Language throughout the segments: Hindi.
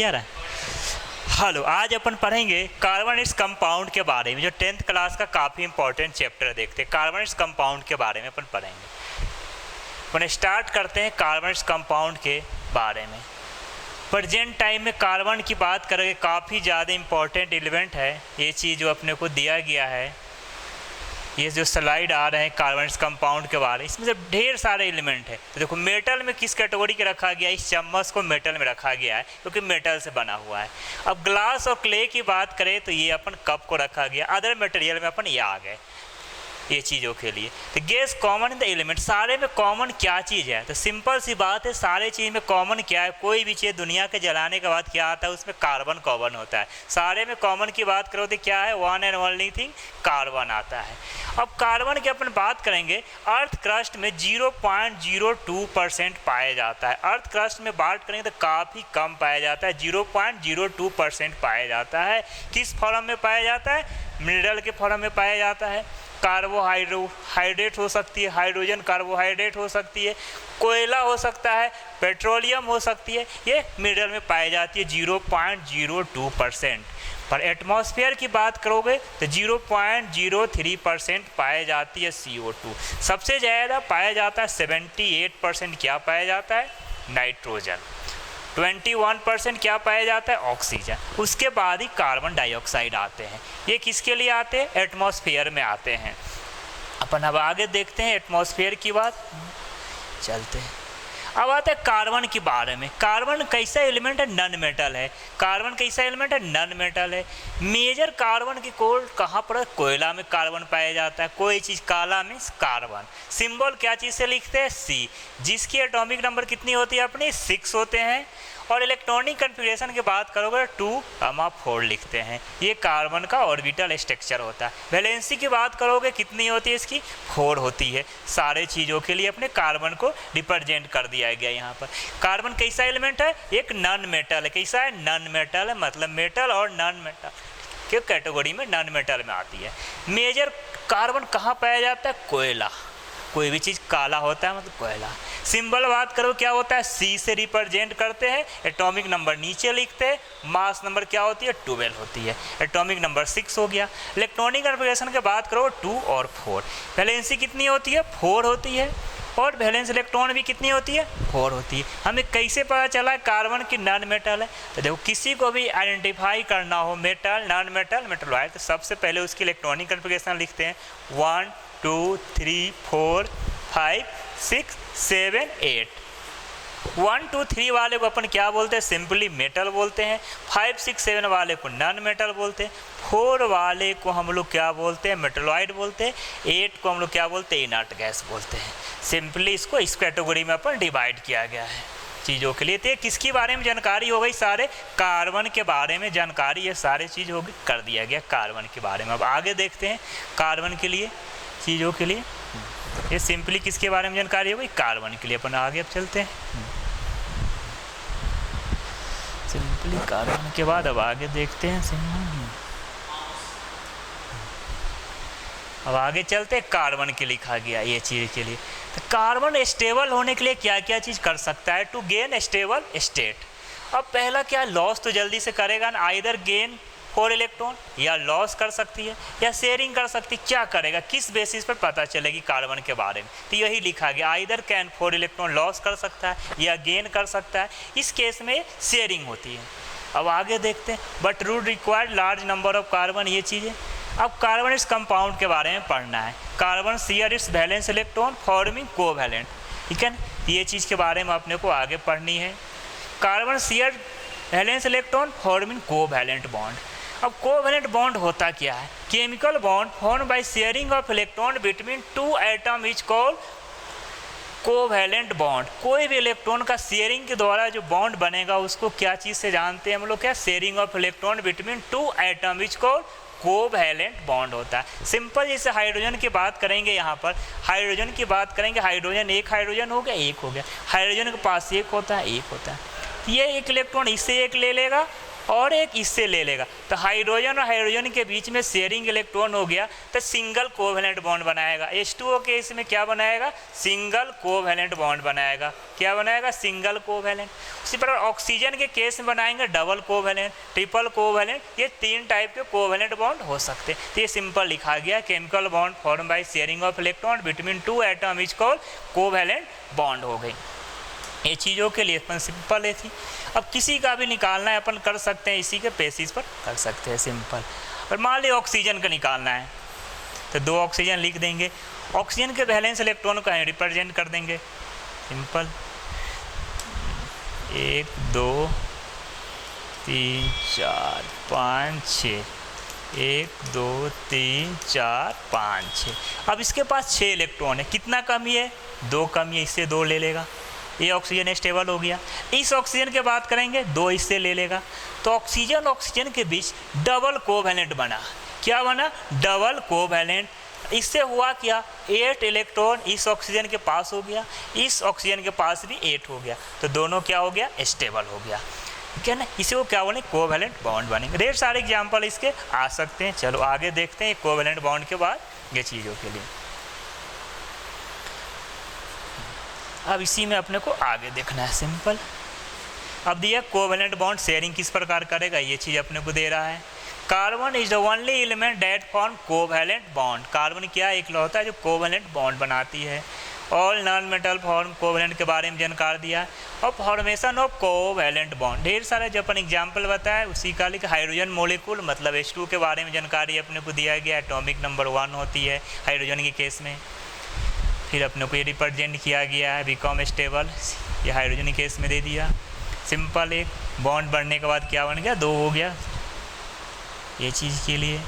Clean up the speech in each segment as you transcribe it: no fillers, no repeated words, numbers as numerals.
यार हेलो, आज अपन पढ़ेंगे कार्बनिक कंपाउंड के बारे में, जो 10th क्लास का काफ़ी इंपॉर्टेंट चैप्टर देखते हैं। कार्बनिक कंपाउंड के बारे में अपन पढ़ेंगे। अपन स्टार्ट करते हैं कार्बनिक कंपाउंड के बारे में। प्रेजेंट टाइम में कार्बन की बात करेंगे, काफ़ी ज़्यादा इंपॉर्टेंट एलिमेंट है ये चीज़ जो अपने को दिया गया है। ये जो स्लाइड आ रहे हैं कार्बनिक कंपाउंड के बारे में, इसमें से ढेर सारे एलिमेंट है। तो देखो मेटल में किस कैटेगरी के रखा गया है, इस चम्मच को मेटल में रखा गया है क्योंकि मेटल से बना हुआ है। अब ग्लास और क्ले की बात करें तो ये अपन कप को रखा गया, अदर मटेरियल में अपन ये आ गए ये चीज़ों के लिए। तो gas common in the element, सारे में कॉमन क्या चीज़ है? तो सिंपल सी बात है, सारे चीज़ में कॉमन क्या है? कोई भी चीज़ दुनिया के जलाने के बाद क्या आता है, उसमें कार्बन कॉमन होता है। सारे में कॉमन की बात करो तो क्या है? One and only thing carbon आता है। अब कार्बन की अपन बात करेंगे, अर्थ क्रस्ट में 0.02% पाया जाता है। अर्थ क्रस्ट में बात करेंगे तो काफ़ी कम पाया जाता है, 0.02% पाया जाता है। किस फॉर्म में पाया जाता है? मिनरल के फॉर्म में पाया जाता है। कार्बोहाइड्रेट हो सकती है, हाइड्रोजन कार्बोहाइड्रेट हो सकती है, कोयला हो सकता है, पेट्रोलियम हो सकती है, ये मिनरल में पाई जाती है 0.02%। पर एटमॉस्फेयर की बात करोगे तो 0.03% पाया जाती है CO2। सबसे ज़्यादा पाया जाता है 78% क्या पाया जाता है? नाइट्रोजन। 21% क्या पाया जाता है? ऑक्सीजन। उसके बाद ही कार्बन डाइऑक्साइड आते हैं। ये किसके लिए आते हैं? एटमॉस्फेयर में आते हैं। अपन अब आगे देखते हैं एटमॉस्फेयर की बात, चलते हैं। अब आते हैं कार्बन के बारे में। कार्बन कैसा एलिमेंट है? नॉन मेटल है। कार्बन कैसा एलिमेंट है? नॉन मेटल है। मेजर कार्बन की कोड कहाँ पर? कोयला में कार्बन पाया जाता है। कोई चीज़ काला में कार्बन। सिंबल क्या चीज़ से लिखते हैं? C, जिसकी एटॉमिक नंबर कितनी होती है अपनी? 6 होते हैं। और इलेक्ट्रॉनिक कन्फिग्रेशन की बात करोगे 2,4 लिखते हैं। ये कार्बन का ऑर्बिटल स्ट्रक्चर होता है। वैलेंसी की बात करोगे कितनी होती है इसकी? 4 होती है। सारे चीज़ों के लिए अपने कार्बन को रिप्रेजेंट कर दिया गया यहाँ पर। कार्बन कैसा एलिमेंट है? एक नॉन मेटल है। कैसा है? नॉन मेटल है, मतलब मेटल और नॉन मेटल के कैटेगरी में नॉन मेटल में आती है। मेजर कार्बन कहाँ पाया जाता है? कोयला। कोई भी चीज़ काला होता है मतलब कोयला। सिंबल बात करो क्या होता है? C से रिप्रेजेंट करते हैं। एटॉमिक नंबर नीचे लिखते हैं। मास नंबर क्या होती है? 12 होती है। एटॉमिक नंबर 6 हो गया। इलेक्ट्रॉनिक कन्फिग्रेशन की बात करो 2 और 4। वैलेंसी कितनी होती है? 4 होती है। और वैलेंस इलेक्ट्रॉन भी कितनी होती है? 4 होती है। हमें कैसे पता चला कार्बन की नॉन मेटल है? तो देखो, किसी को भी आइडेंटिफाई करना हो metal, non metal, metal wide, तो सबसे पहले उसकी इलेक्ट्रॉनिक कन्फिग्रेशन लिखते हैं। 1 2 3 4 5 6 7 8। 1 2 3 वाले को अपन क्या बोलते हैं? सिंपली मेटल बोलते हैं। 5 6 7 वाले को नॉन मेटल बोलते हैं। 4 वाले को हम लोग क्या बोलते हैं? मेटलॉइड बोलते हैं। 8 को हम लोग क्या बोलते हैं? इनर्ट गैस बोलते हैं। सिंपली इसको इस कैटेगरी में अपन डिवाइड किया गया है चीज़ों के लिए। तो किसके बारे में जानकारी हो गई? सारे कार्बन के बारे में जानकारी, ये सारे चीज़ हो गई, कर दिया गया कार्बन के बारे में। अब आगे देखते हैं कार्बन के लिए चीज़ों के लिए। ये सिंपली किसके बारे में जानकारी हो गई? कार्बन के लिए। अपन आगे अब चलते हैं सिंपली कार्बन के बाद अब आगे देखते हैं। अब आगे चलते हैं कार्बन के लिखा गया ये चीज़ के लिए। तो कार्बन स्टेबल होने के लिए क्या क्या चीज़ कर सकता है? To gain stable state. अब पहला क्या? लॉस तो जल्दी से करेगा ना, आइदर गेन 4 इलेक्ट्रॉन, या लॉस कर सकती है या शेयरिंग कर सकती है। क्या करेगा? किस बेसिस पर पता चलेगी कार्बन के बारे में? तो यही लिखा गया, आइदर कैन 4 इलेक्ट्रॉन लॉस कर सकता है या गेन कर सकता है। इस केस में शेयरिंग होती है। अब आगे देखते हैं, but rude required large number of carbon, ये चीज़ें। अब कार्बन इस कंपाउंड के बारे में पढ़ना है। Carbon share its valence electron forming covalent, ठीक है। ये चीज़ के बारे में अपने को आगे पढ़नी है। Carbon share valence electron forming covalent bond. अब कोवैलेंट बॉन्ड होता क्या है? Chemical bond form by sharing of electron between 2 atom is called covalent bond. कोई भी इलेक्ट्रॉन का शेयरिंग के द्वारा जो बॉन्ड बनेगा उसको क्या चीज़ से जानते हैं हम लोग? क्या? Sharing of electron between 2 atom is called covalent bond होता है। सिंपल जैसे हाइड्रोजन की बात करेंगे, यहाँ पर हाइड्रोजन की बात करेंगे, हाइड्रोजन एक हाइड्रोजन हो गया, एक हो गया। हाइड्रोजन के पास एक होता है, एक होता है। ये एक इलेक्ट्रॉन इससे एक ले लेगा और एक इससे ले लेगा, तो हाइड्रोजन और हाइड्रोजन के बीच में शेयरिंग इलेक्ट्रॉन हो गया, तो सिंगल कोवैलेंट बॉन्ड बनाएगा। H2O के इसमें क्या बनाएगा, सिंगल कोवैलेंट बॉन्ड बनाएगा। क्या बनाएगा, सिंगल कोवैलेंट। उसी प्रकार ऑक्सीजन के केस में बनाएंगे डबल कोवैलेंट, ट्रिपल कोवैलेंट, ये 3 टाइप के कोवैलेंट बॉन्ड हो सकते हैं। तो ये सिंपल लिखा गया, chemical bond form by sharing of electron between 2 atom is called covalent bond हो गई। ये चीज़ों के लिए अपन सिंपल है थी। अब किसी का भी निकालना है अपन कर सकते हैं, इसी के बेसिस पर कर सकते हैं सिंपल। और मान ली ऑक्सीजन का निकालना है तो 2 ऑक्सीजन लिख देंगे, ऑक्सीजन के वैलेंस इलेक्ट्रॉन को रिप्रेजेंट कर देंगे सिंपल, 1 2 3 4 5 6, 1 2 3 4 5 6। अब इसके पास 6 इलेक्ट्रॉन है, कितना कमी है, 2 कमी है, इससे 2 ले लेगा, ये ऑक्सीजन स्टेबल हो गया। इस ऑक्सीजन के बात करेंगे, 2 इससे ले लेगा, तो ऑक्सीजन ऑक्सीजन के बीच डबल कोवैलेंट बना। क्या बना, डबल कोवैलेंट। इससे हुआ क्या, 8 इलेक्ट्रॉन इस ऑक्सीजन के पास हो गया, इस ऑक्सीजन के पास भी 8 हो गया, तो दोनों क्या हो गया, स्टेबल हो गया, ठीक है ना। इसे वो क्या बोले, कोवैलेंट बॉन्ड बनेंगे। ढेर सारे एग्जाम्पल इसके आ सकते हैं। चलो आगे देखते हैं कोवैलेंट बॉन्ड के बाद ये चीज़ों के लिए। अब इसी में अपने को आगे देखना है सिंपल। अब दिया कोवैलेंट बॉन्ड शेयरिंग किस प्रकार करेगा, ये चीज़ अपने को दे रहा है। Carbon is the only element that form covalent bond. Carbon क्या इकलौता है जो कोवैलेंट बॉन्ड बनाती है। All non metal form covalent के बारे में जानकार दिया, और फॉर्मेशन ऑफ कोवैलेंट बॉन्ड ढेर सारे जो अपन एग्जाम्पल बताया उसी का लिखा। हाइड्रोजन मोलिक्यूल मतलब H2 के बारे में जानकारी अपने को दिया गया, एटॉमिक नंबर 1 होती है हाइड्रोजन के केस में। फिर अपने को ये रिप्रेजेंट किया गया है बिकॉम स्टेबल, ये हाइड्रोजन के केस में दे दिया सिंपल। एक बॉन्ड बढ़ने के बाद क्या बन गया, 2 हो गया। ये चीज़ के लिए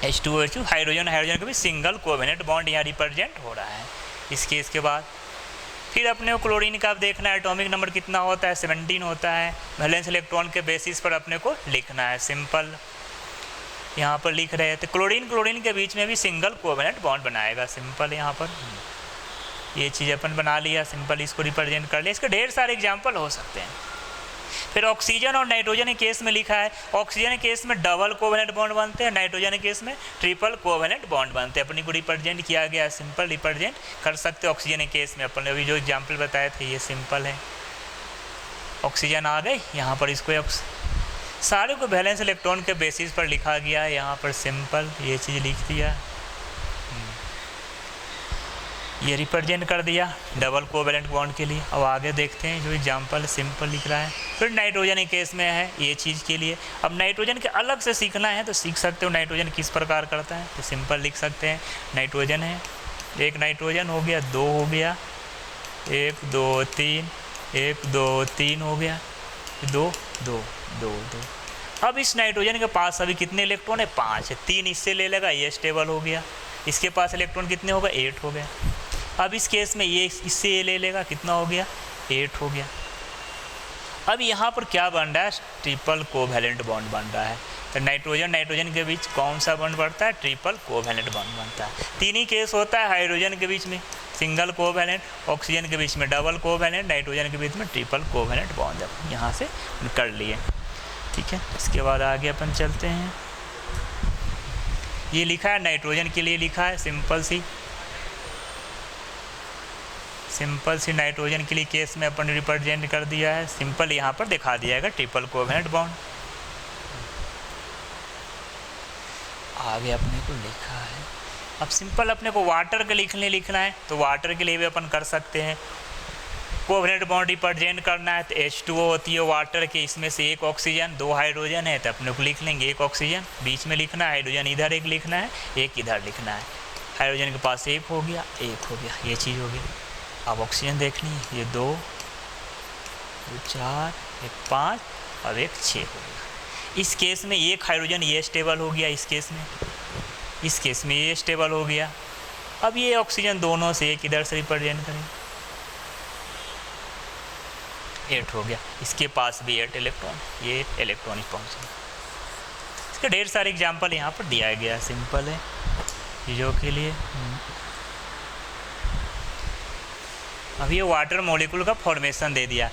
H2O हाइड्रोजन हाइड्रोजन का भी सिंगल कोवैलेंट बॉन्ड यहाँ रिप्रेजेंट हो रहा है इस केस के बाद। फिर अपने को क्लोरीन का देखना है, एटॉमिक नंबर कितना होता है, 17 होता है। वैलेंस इलेक्ट्रॉन के बेसिस पर अपने को लिखना है सिंपल, यहाँ पर लिख रहे हैं। तो क्लोरीन के बीच में भी सिंगल कोवैलेंट बॉन्ड बनाएगा सिंपल। यहाँ पर ये चीज़ अपन बना लिया सिंपल, इसको रिप्रेजेंट कर लिया। इसके ढेर सारे एग्जाम्पल हो सकते हैं। फिर ऑक्सीजन और नाइट्रोजन के केस में लिखा है, ऑक्सीजन के केस में डबल कोवैलेंट बॉन्ड बनते हैं, नाइट्रोजन के केस में ट्रिपल कोवैलेंट बॉन्ड बनते हैं। अपनी को रिप्रेजेंट किया गया सिंपल, रिप्रेजेंट कर सकते हैं। ऑक्सीजन के केस में अपन ने अभी जो एग्जाम्पल बताए थे ये सिंपल है। ऑक्सीजन आ गई यहाँ पर, इसको सारे को वैलेंस इलेक्ट्रॉन के बेसिस पर लिखा गया है यहाँ पर सिंपल, ये चीज़ लिख दिया, ये रिप्रेजेंट कर दिया डबल कोवैलेंट बॉन्ड के लिए। अब आगे देखते हैं जो एग्जांपल सिंपल लिख रहा है। फिर नाइट्रोजन के केस में है ये चीज़ के लिए। अब नाइट्रोजन के अलग से सीखना है तो सीख सकते हो नाइट्रोजन किस प्रकार करता है, तो सिंपल लिख सकते हैं। नाइट्रोजन है, एक नाइट्रोजन हो गया, 2 हो गया, 1 2 3, 1 2 3 हो गया, 2 2 2 2। अब इस नाइट्रोजन के पास अभी कितने इलेक्ट्रॉन है, 5 है। 3 इससे ले लेगा, ये स्टेबल हो गया। इसके पास इलेक्ट्रॉन कितने होगा, 8 हो गया। अब इस केस में ये इससे ये ले लेगा, कितना हो गया, 8 हो गया। अब यहाँ पर क्या बन रहा है, ट्रिपल कोवैलेंट बॉन्ड बन रहा है। तो नाइट्रोजन के बीच कौन सा बॉन्ड बढ़ता है, ट्रिपल कोवैलेंट बॉन्ड बनता है। 3 ही केस होता है, हाइड्रोजन के बीच में सिंगल कोवैलेंट, ऑक्सीजन के बीच में डबल कोवैलेंट, नाइट्रोजन के बीच में ट्रिपल कोवैलेंट बॉन्ड यहाँ से कर लिए, ठीक है। इसके बाद आगे अपन चलते हैं। ये लिखा है नाइट्रोजन के लिए लिखा है सिंपल सी नाइट्रोजन के लिए केस में अपन रिप्रेजेंट कर दिया है सिंपल। यहाँ पर दिखा दिया है ट्रिपल कोवैलेंट बॉन्ड। आगे अपने को लिखा है। अब सिंपल अपने को वाटर के लिखना है तो वाटर के लिए भी अपन कर सकते हैं। कोवैलेंट बॉन्ड रिप्रेजेंट करना है तो H2O होती है वाटर के, इसमें से 1 ऑक्सीजन 2 हाइड्रोजन है तो अपने को लिख लेंगे 1 ऑक्सीजन, बीच में लिखना है, हाइड्रोजन इधर 1 लिखना है, 1 इधर लिखना है। हाइड्रोजन के पास 1 हो गया, 1 हो गया, ये चीज़ हो गई। अब ऑक्सीजन देखनी है, ये 2 4 1 5 और 1 6 हो गया। इस केस में 1 हाइड्रोजन ये स्टेबल हो गया, इस केस में ये स्टेबल हो गया। अब ये ऑक्सीजन दोनों से 1 इधर से रिप्रेजेंट करें, 8 हो गया। इसके पास भी 8 इलेक्ट्रॉन, ये 8 इलेक्ट्रॉनिक पहुँचे। इसके ढेर सारे एग्जाम्पल यहाँ पर दिया गया, सिंपल है चीज़ों के लिए। अब ये वाटर मॉलिक्यूल का फॉर्मेशन दे दिया।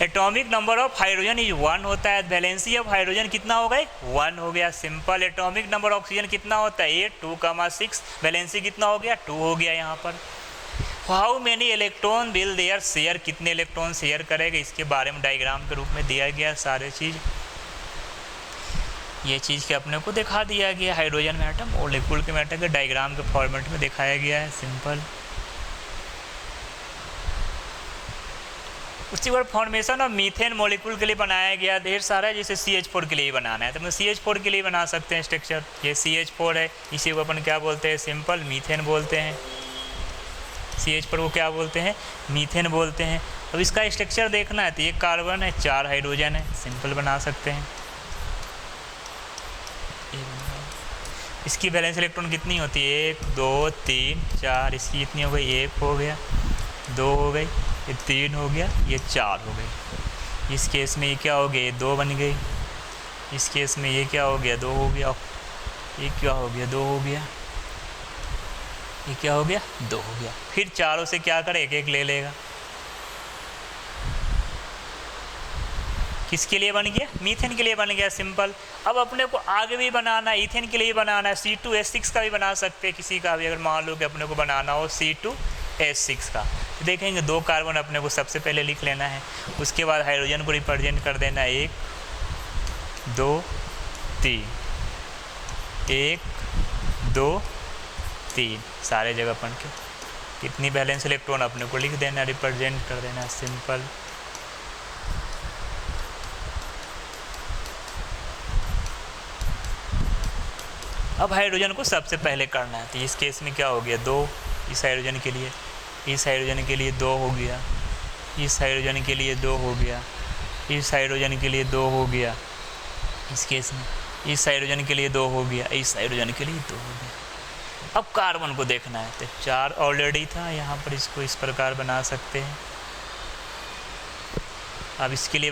Atomic number of hydrogen is 1 होता है, वैलेंसी ऑफ हाइड्रोजन कितना हो गए 1 हो गया, सिंपल। एटॉमिक नंबर ऑक्सीजन कितना होता है 8, 2,6, वैलेंसी कितना हो गया 2 हो गया यहाँ पर। How many electron will their share, कितने इलेक्ट्रॉन शेयर करेगा, इसके बारे में डायग्राम के रूप में दिया गया सारे चीज़। ये चीज़ के अपने को दिखा दिया गया, हाइड्रोजन में एटम और मॉलिक्यूल के एटम के डायग्राम के फॉर्मेट में दिखाया गया है, सिंपल। उसके बाद फॉर्मेशन ऑफ मीथेन मॉलिक्यूल के लिए बनाया गया ढेर सारा, जैसे CH4 के लिए ही बनाना है तो मैं CH4 के लिए बना सकते हैं स्ट्रक्चर। ये CH4 है, इसी को अपन क्या बोलते हैं सिंपल मीथेन बोलते हैं। CH4 को क्या बोलते हैं मीथेन बोलते हैं। अब इसका स्ट्रक्चर देखना है तो ये कार्बन है, 4 हाइड्रोजन है, सिंपल बना सकते हैं। इसकी वैलेंस इलेक्ट्रॉन कितनी होती है 1, 2, 3, 4, इसकी कितनी हो गई 1 हो गया, 2 हो गई, ये 3 हो गया, ये 4 हो गई। इस केस में ये क्या हो गया ये 2 बन गई, इस केस में ये क्या हो गया 2 हो गया, ये क्या हो गया 2 हो गया, ये क्या हो गया 2 हो गया। फिर चारों से क्या करे 1-1 ले लेगा। किसके लिए बन गया मीथेन के लिए बन गया, सिंपल। अब अपने को आगे भी बनाना है, इथेन के लिए बनाना है, C2H6 का भी बना सकते हैं किसी का भी, अगर मान लो कि अपने को बनाना हो C2H6 का। तो देखेंगे 2 कार्बन अपने को सबसे पहले लिख लेना है, उसके बाद हाइड्रोजन को रिप्रेजेंट कर देना है 1, 2, 3, 1, 2, 3, सारे जगह अपन के कितनी बैलेंस इलेक्ट्रॉन अपने को लिख देना, रिप्रेजेंट कर देना, सिंपल। अब हाइड्रोजन को सबसे पहले करना है तो इस केस में क्या हो गया 2, इस हाइड्रोजन के लिए, इस हाइड्रोजन के लिए 2 हो गया, इस हाइड्रोजन के लिए 2 हो गया, इस हाइड्रोजन के लिए 2 हो गया, इस केस में इस हाइड्रोजन के लिए 2 हो गया, इस हाइड्रोजन के लिए 2 हो गया। अब कार्बन को देखना है तो 4 ऑलरेडी था, यहाँ पर इसको इस प्रकार बना सकते हैं। अब इसके लिए